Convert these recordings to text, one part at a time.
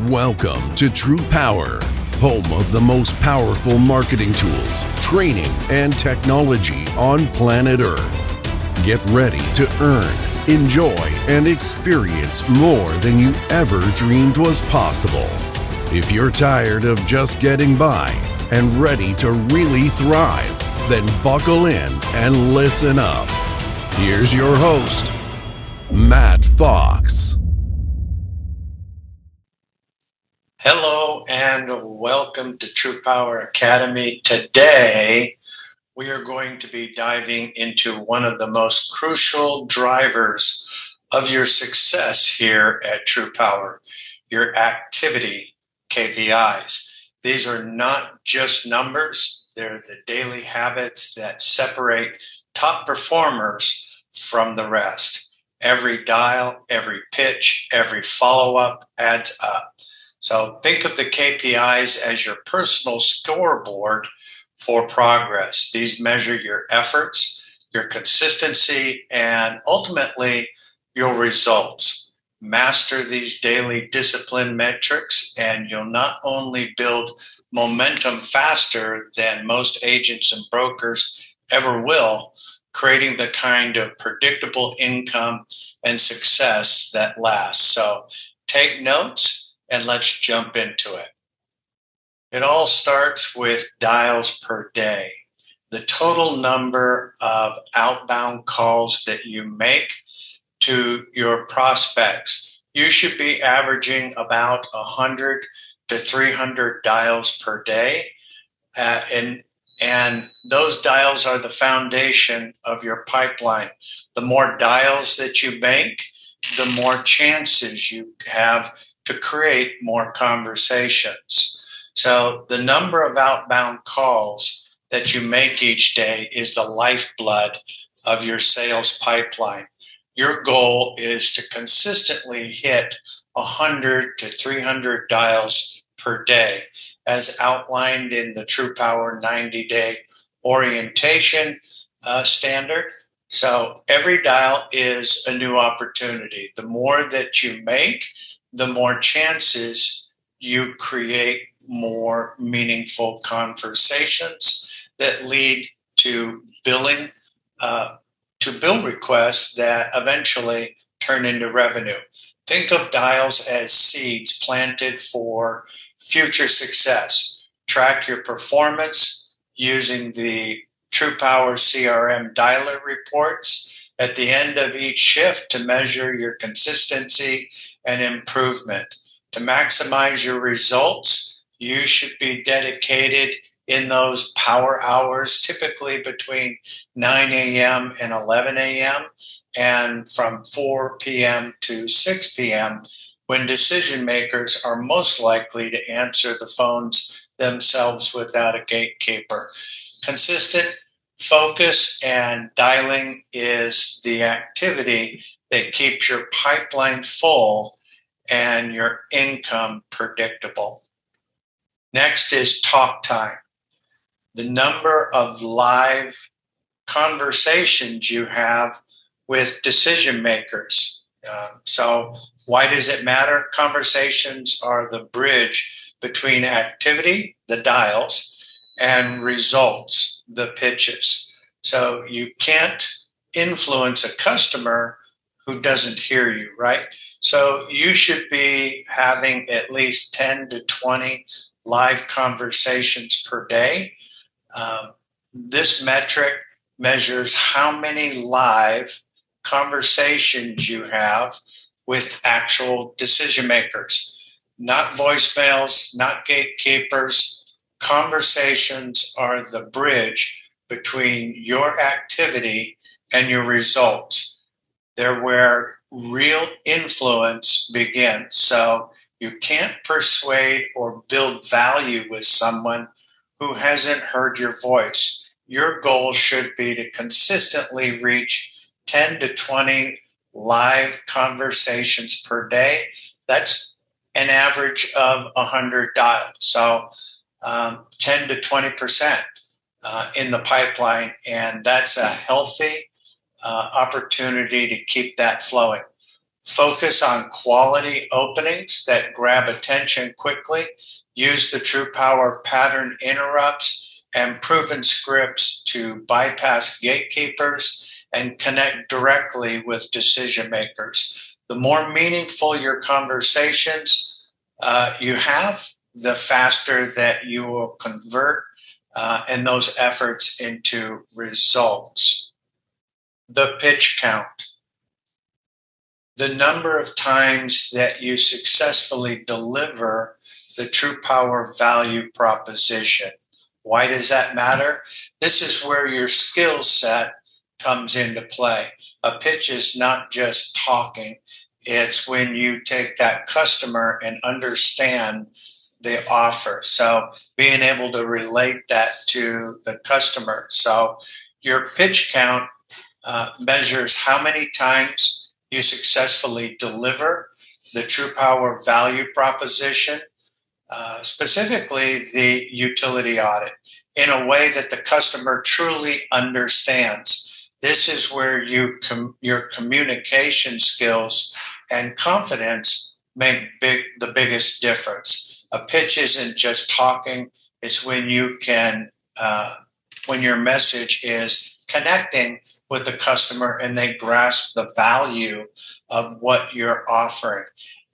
Welcome to TruPowur, home of the most powerful marketing tools, training, and technology on planet Earth. Get ready to earn, enjoy, and experience more than you ever dreamed was possible. If you're tired of just getting by and ready to really thrive, then buckle in and listen up. Here's your host, Matt Fox. Hello and welcome to TruPowur Academy. Today, we are going to be diving into one of the most crucial drivers of your success here at TruPowur, your activity KPIs. These are not just numbers, they're the daily habits that separate top performers from the rest. Every dial, every pitch, every follow-up adds up. So think of the KPIs as your personal scoreboard for progress. These measure your efforts, your consistency, and ultimately your results. Master these daily discipline metrics, and you'll not only build momentum faster than most agents and brokers ever will, creating the kind of predictable income and success that lasts. So take notes. And let's jump into it. It all starts with dials per day. The total number of outbound calls that you make to your prospects. You should be averaging about 100 to 300 dials per day. And those dials are the foundation of your pipeline. The more dials that you make, the more chances you have to create more conversations. So the number of outbound calls that you make each day is the lifeblood of your sales pipeline. Your goal is to consistently hit 100 to 300 dials per day, as outlined in the TruPowur 90-day orientation standard. So every dial is a new opportunity. The more that you make, the more chances you create more meaningful conversations that lead to billing, to bill requests that eventually turn into revenue. Think of dials as seeds planted for future success. Track your performance using the TruPowur CRM dialer reports at the end of each shift to measure your consistency and improvement. To maximize your results, you should be dedicated in those power hours, typically between 9 a.m. and 11 a.m. and from 4 p.m. to 6 p.m. when decision makers are most likely to answer the phones themselves without a gatekeeper. Consistent focus and dialing is the activity that keeps your pipeline full and your income predictable. Next is talk time. The number of live conversations you have with decision makers. So why does it matter? Conversations are the bridge between activity, the dials, and results, the pitches. So you can't influence a customer who doesn't hear you, right? So you should be having at least 10 to 20 live conversations per day. This metric measures how many live conversations you have with actual decision makers, not voicemails, not gatekeepers. Conversations are the bridge between your activity and your results. They're where real influence begins. So you can't persuade or build value with someone who hasn't heard your voice. Your goal should be to consistently reach 10 to 20 live conversations per day. That's an average of 100 dials. So 10 to 20% in the pipeline, and that's a healthy opportunity to keep that flowing. Focus on quality openings that grab attention quickly. Use the TruPowur pattern interrupts and proven scripts to bypass gatekeepers and connect directly with decision makers. The more meaningful your conversations you have, the faster that you will convert and those efforts into results. The pitch count. The number of times that you successfully deliver the TruPowur value proposition. Why does that matter? This is where your skill set comes into play. A pitch is not just talking. It's when you take that customer and understand the offer. So being able to relate that to the customer. So your pitch count measures how many times you successfully deliver the TruPowur value proposition, specifically the utility audit, in a way that the customer truly understands. This is where your communication skills and confidence make the biggest difference. A pitch isn't just talking. It's when you can, when your message is connecting with the customer and they grasp the value of what you're offering.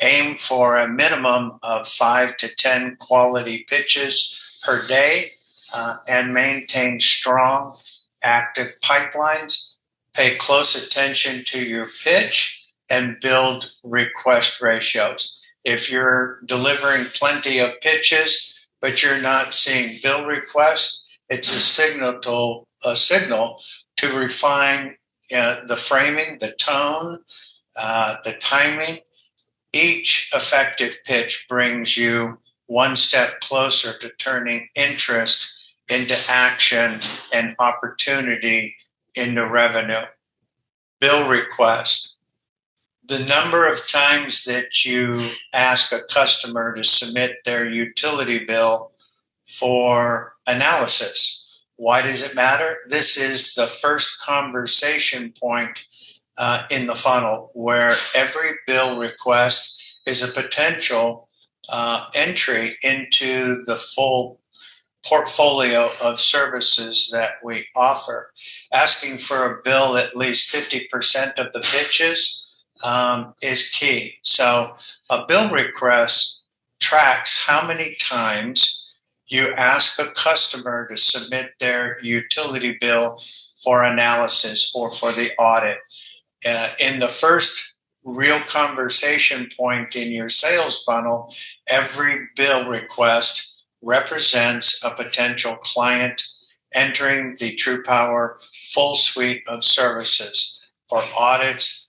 Aim for a minimum of 5 to 10 quality pitches per day and maintain strong, active pipelines. Pay close attention to your pitch and build request ratios. If you're delivering plenty of pitches, but you're not seeing bill requests, it's a signal to refine the framing, the tone, the timing. Each effective pitch brings you one step closer to turning interest into action and opportunity into revenue. Bill request. The number of times that you ask a customer to submit their utility bill for analysis. Why does it matter? This is the first conversation point in the funnel where every bill request is a potential entry into the full portfolio of services that we offer. Asking for a bill at least 50% of the pitches is key. So a bill request tracks how many times you ask a customer to submit their utility bill for analysis or for the audit. In the first real conversation point in your sales funnel, every bill request represents a potential client entering the TruPowur full suite of services for audits,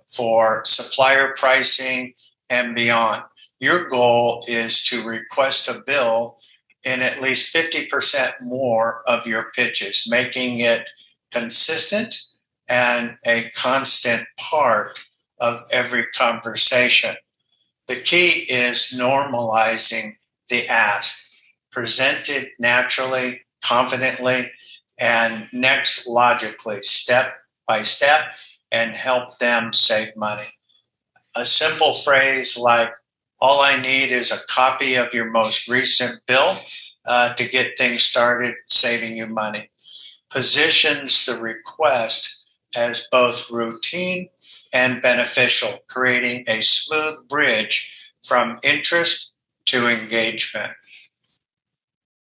for supplier pricing, and beyond. Your goal is to request a bill in at least 50% more of your pitches, making it consistent and a constant part of every conversation. The key is normalizing the ask, presented naturally, confidently, and next logically, step by step, and help them save money. A simple phrase like, all I need is a copy of your most recent bill to get things started saving you money. Positions the request as both routine and beneficial, creating a smooth bridge from interest to engagement.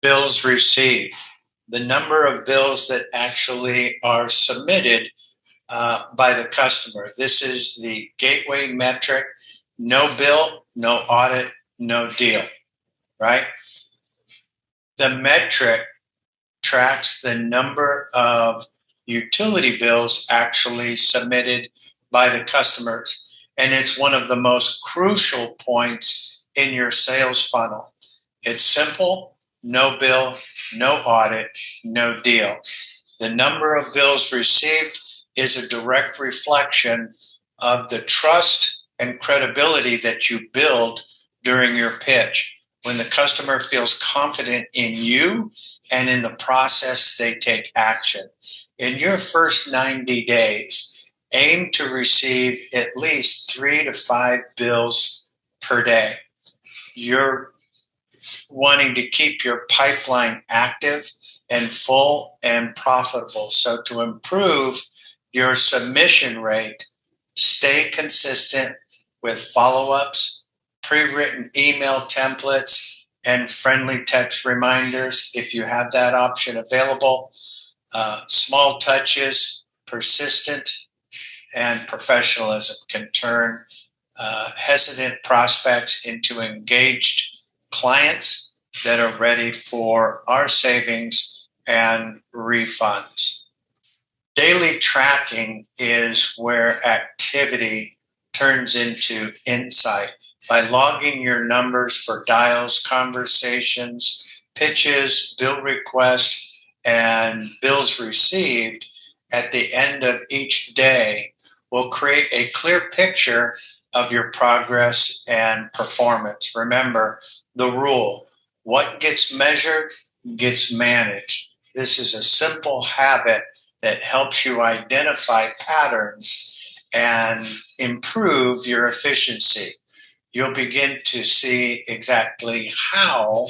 Bills received. The number of bills that actually are submitted by the customer. This is the gateway metric. No bill, no audit, no deal, right? The metric tracks the number of utility bills actually submitted by the customers. And it's one of the most crucial points in your sales funnel. It's simple, no bill, no audit, no deal. The number of bills received is a direct reflection of the trust and credibility that you build during your pitch. When the customer feels confident in you and in the process, they take action. In your first 90 days, Aim to receive at least 3 to 5 bills per day. You're wanting to keep your pipeline active and full and profitable. So to improve your submission rate, stay consistent with follow-ups, pre-written email templates, and friendly text reminders if you have that option available. Small touches, persistent, and professionalism can turn hesitant prospects into engaged clients that are ready for our savings and refunds. Daily tracking is where activity turns into insight. By logging your numbers for dials, conversations, pitches, bill requests, and bills received at the end of each day will create a clear picture of your progress and performance. Remember the rule: what gets measured gets managed. This is a simple habit that helps you identify patterns and improve your efficiency. You'll begin to see exactly how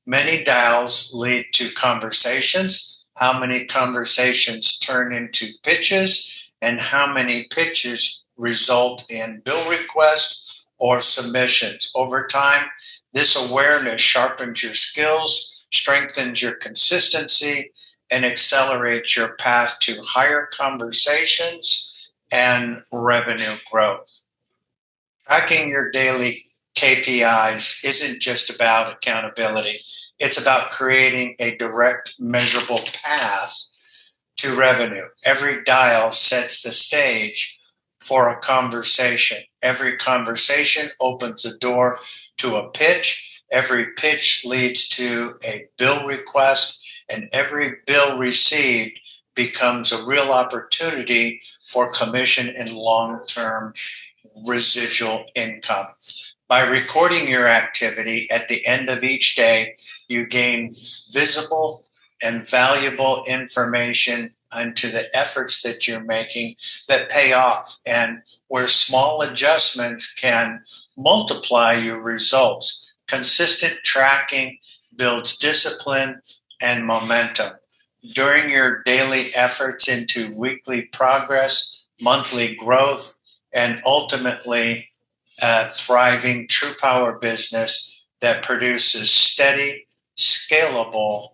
many dials lead to conversations, how many conversations turn into pitches, and how many pitches result in bill requests or submissions. Over time, this awareness sharpens your skills, strengthens your consistency, and accelerates your path to higher conversations and revenue growth. Tracking your daily KPIs isn't just about accountability. It's about creating a direct, measurable path to revenue. Every dial sets the stage for a conversation. Every conversation opens the door to a pitch. Every pitch leads to a bill request, and every bill received becomes a real opportunity for commission and long-term residual income. By recording your activity at the end of each day, you gain visible and valuable information into the efforts that you're making that pay off, and where small adjustments can multiply your results. Consistent tracking builds discipline and momentum. During your daily efforts into weekly progress, monthly growth, and ultimately a thriving TruPowur business that produces steady, scalable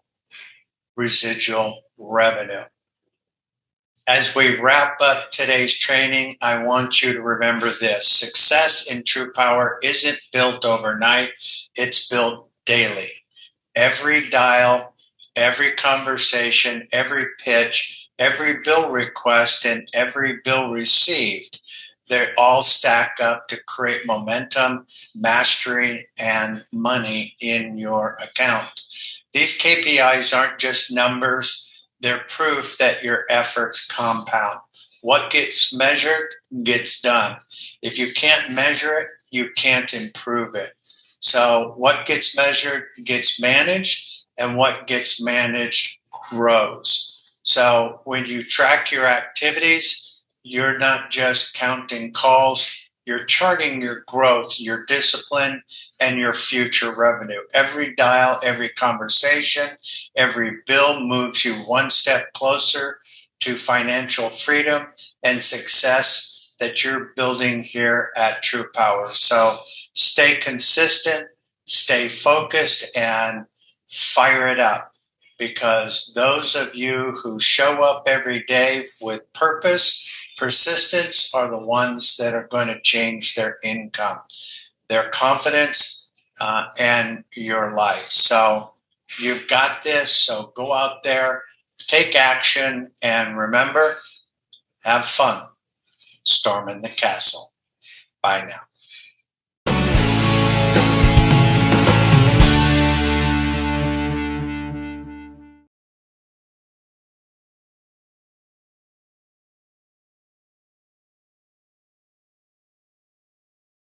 residual revenue. As we wrap up today's training, I want you to remember this: success in TruPowur isn't built overnight, it's built daily. Every dial, every conversation, every pitch, every bill request, and every bill received, they all stack up to create momentum, mastery, and money in your account. These KPIs aren't just numbers, they're proof that your efforts compound. What gets measured gets done. If you can't measure it, you can't improve it. So what gets measured gets managed, and what gets managed grows. So when you track your activities, you're not just counting calls, you're charting your growth, your discipline, and your future revenue. Every dial, every conversation, every bill moves you one step closer to financial freedom and success that you're building here at TruPowur. So stay consistent, stay focused, and fire it up, because those of you who show up every day with purpose, persistence, are the ones that are going to change their income, their confidence, and your life. So you've got this. So go out there, take action, and remember, have fun storming the castle. Bye now.